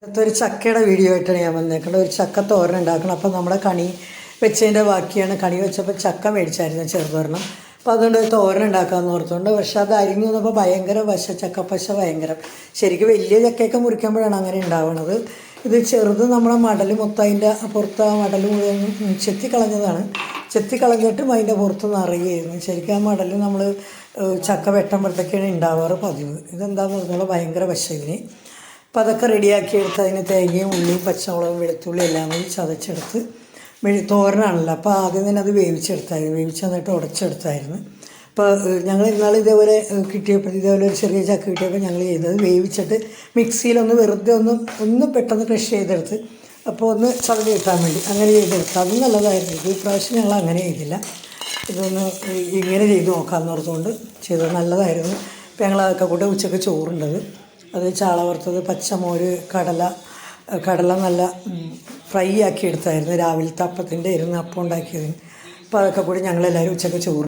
ഇതൊരു ചക്കയുടെ വീഡിയോ ആയിട്ടാണ് ഞാൻ വന്നേക്കുന്നത്. ഒരു ചക്ക തോരൻ ഉണ്ടാക്കണം. അപ്പോൾ നമ്മുടെ കണി വെച്ചതിൻ്റെ ബാക്കിയാണ്. കണി വെച്ചപ്പോൾ ചക്ക മേടിച്ചായിരുന്നു ചെറുതൊരെണ്ണം. അപ്പോൾ അതുകൊണ്ട് ഒരു തോരൻ ഉണ്ടാക്കാമെന്ന് ഓർത്തുകൊണ്ട്. പക്ഷേ അത് അരിഞ്ഞു വന്നപ്പോൾ ഭയങ്കര ചക്കപ്പശ ഭയങ്കരം. ശരിക്കും വലിയ ചക്കയൊക്കെ മുറിക്കുമ്പോഴാണ് അങ്ങനെ ഉണ്ടാവുന്നത്. ഇത് ചെറുത് നമ്മുടെ മടൽ മൊത്തം അതിൻ്റെ പുറത്ത് ആ മടൽ മുഴുവൻ ചെത്തിക്കളഞ്ഞതാണ്. ചെത്തിക്കളഞ്ഞിട്ടും അതിൻ്റെ പുറത്ത് നിറയുകയായിരുന്നു. ശരിക്കും ആ മടൽ നമ്മൾ ചക്ക വെട്ടുമ്പോഴത്തേക്കാണ് ഉണ്ടാവാറ് പതിവ്. ഇതെന്താണെന്ന് പറഞ്ഞാൽ ഭയങ്കര വശ ഇതിന്. അപ്പോൾ അതൊക്കെ റെഡിയാക്കി എടുത്ത് അതിന് തേങ്ങയും ഉള്ളിയും പച്ചമുളകും വെളുത്തുള്ളി എല്ലാം കൂടി ചതച്ചെടുത്ത് തോരനാണല്ലോ. അപ്പോൾ ആദ്യം തന്നെ അത് വേവിച്ചെടുത്തായിരുന്നു. വേവിച്ച് എന്നിട്ട് ഉടച്ചെടുത്തായിരുന്നു. അപ്പോൾ ഞങ്ങൾ ഇന്നാൾ ഇതേപോലെ കിട്ടിയപ്പോൾ ഇതേപോലെ ഒരു ചെറിയ ചക്ക കിട്ടിയപ്പോൾ ഞങ്ങൾ ചെയ്തത് വേവിച്ചിട്ട് മിക്സിയിലൊന്ന് വെറുതെ ഒന്ന് പെട്ടെന്ന് ക്രഷ് ചെയ്തെടുത്ത് അപ്പോൾ ഒന്ന് ചതഞ്ഞ് കിട്ടാൻ വേണ്ടി അങ്ങനെ ചെയ്തെടുത്ത് അത് നല്ലതായിരുന്നു. ഇത് ഇപ്രാവശ്യം ഞങ്ങൾ അങ്ങനെ ചെയ്തില്ല. ഇതൊന്ന് ഇങ്ങനെ ചെയ്ത് നോക്കാമെന്ന് ഓർത്തുകൊണ്ട് ചെയ്തത് നല്ലതായിരുന്നു. അപ്പോൾ ഞങ്ങൾ അതൊക്കെ കൂടെ ഉച്ചയ്ക്ക് ചോറുണ്ടത്. അത് ചാള വറുത്തത്, പച്ചമോര്, കടല നല്ല ഫ്രൈ ആക്കി എടുത്തായിരുന്നു. രാവിലത്തെ അപ്പത്തിൻ്റെ ഇരുന്ന് അപ്പം ഉണ്ടാക്കിയതിന്. അപ്പോൾ അതൊക്കെ കൂടി ഞങ്ങളെല്ലാവരും ഉച്ചയ്ക്ക് ചോറ്